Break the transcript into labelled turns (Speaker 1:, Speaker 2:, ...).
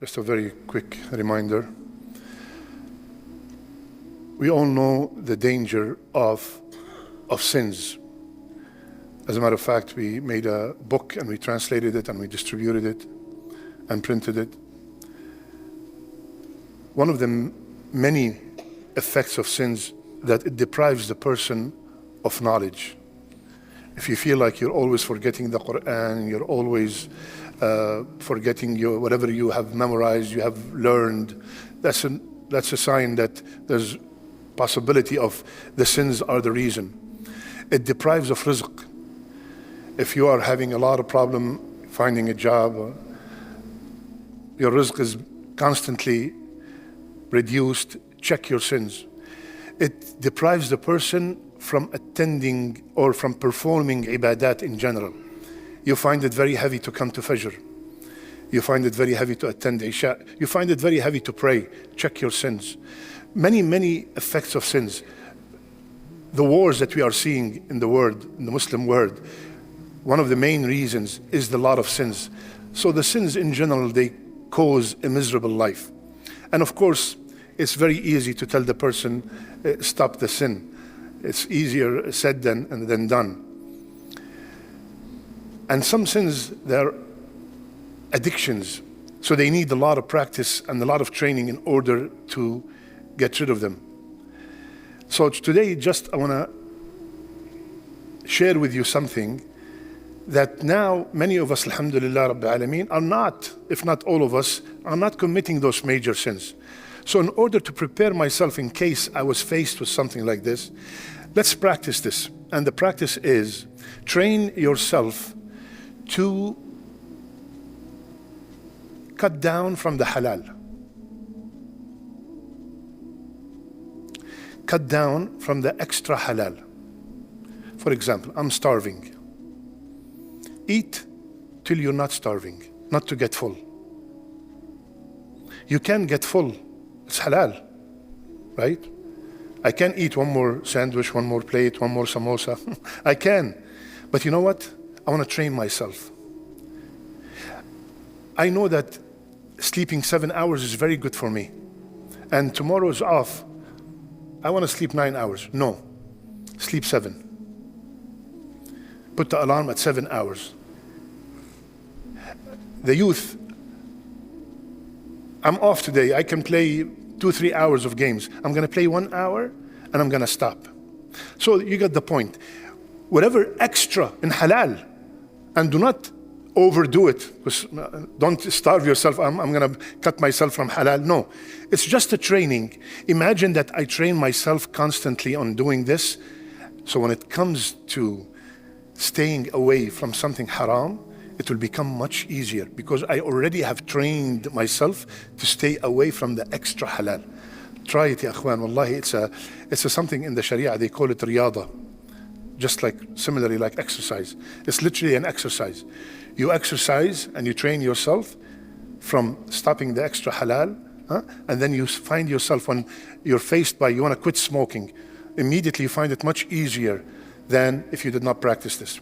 Speaker 1: Just a very quick reminder. We all know the danger of sins. As a matter of fact, we made a book and we translated it and we distributed it and printed it. One of the many effects of sins that it deprives the person of knowledge. If you feel like you're always forgetting the Quran, you're always forgetting whatever you have memorized, you have learned, that's a sign that there's possibility of the sins are the reason. It deprives of rizq. If you are having a lot of problem finding a job, your rizq is constantly reduced, check your sins. It deprives the person from attending or from performing ibadat in general. You find it very heavy to come to Fajr. You find it very heavy to attend Isha. You find it very heavy to pray. Check your sins. Many, many effects of sins. The wars that we are seeing in the world, in the Muslim world, one of the main reasons is the lot of sins. So the sins in general, they cause a miserable life. And of course, it's very easy to tell the person, stop the sin. It's easier said than done. And some sins, they're addictions. So they need a lot of practice and a lot of training in order to get rid of them. So today, I want to share with you something that now many of us, alhamdulillah Rabbil Alameen, are not, if not all of us, are not committing those major sins. So in order to prepare myself in case I was faced with something like this, let's practice this. And the practice is train yourself to cut down from the halal. Cut down from the extra halal. For example, I'm starving. Eat till you're not starving, not to get full. You can get full, it's halal, right? I can eat one more sandwich, one more plate, one more samosa. I can. But you know what? I want to train myself. I know that sleeping 7 hours is very good for me. And tomorrow is off. I want to sleep 9 hours. No. Sleep 7. Put the alarm at 7 hours. The youth, I'm off today. I can play 2-3 hours of games. I'm going to play 1 hour and I'm going to stop. So you get the point. Whatever extra in halal, and do not overdo it. Don't starve yourself. I'm going to cut myself from halal. No, it's just a training. Imagine that I train myself constantly on doing this. So when it comes to staying away from something haram, it will become much easier because I already have trained myself to stay away from the extra halal. Try it, ya akhwan. Wallahi, it's a something in the Sharia. They call it riyada. Just like, similarly like exercise. It's literally an exercise. You exercise and you train yourself from stopping the extra halal, and then you find yourself when you're faced by, you want to quit smoking, immediately you find it much easier than if you did not practice this.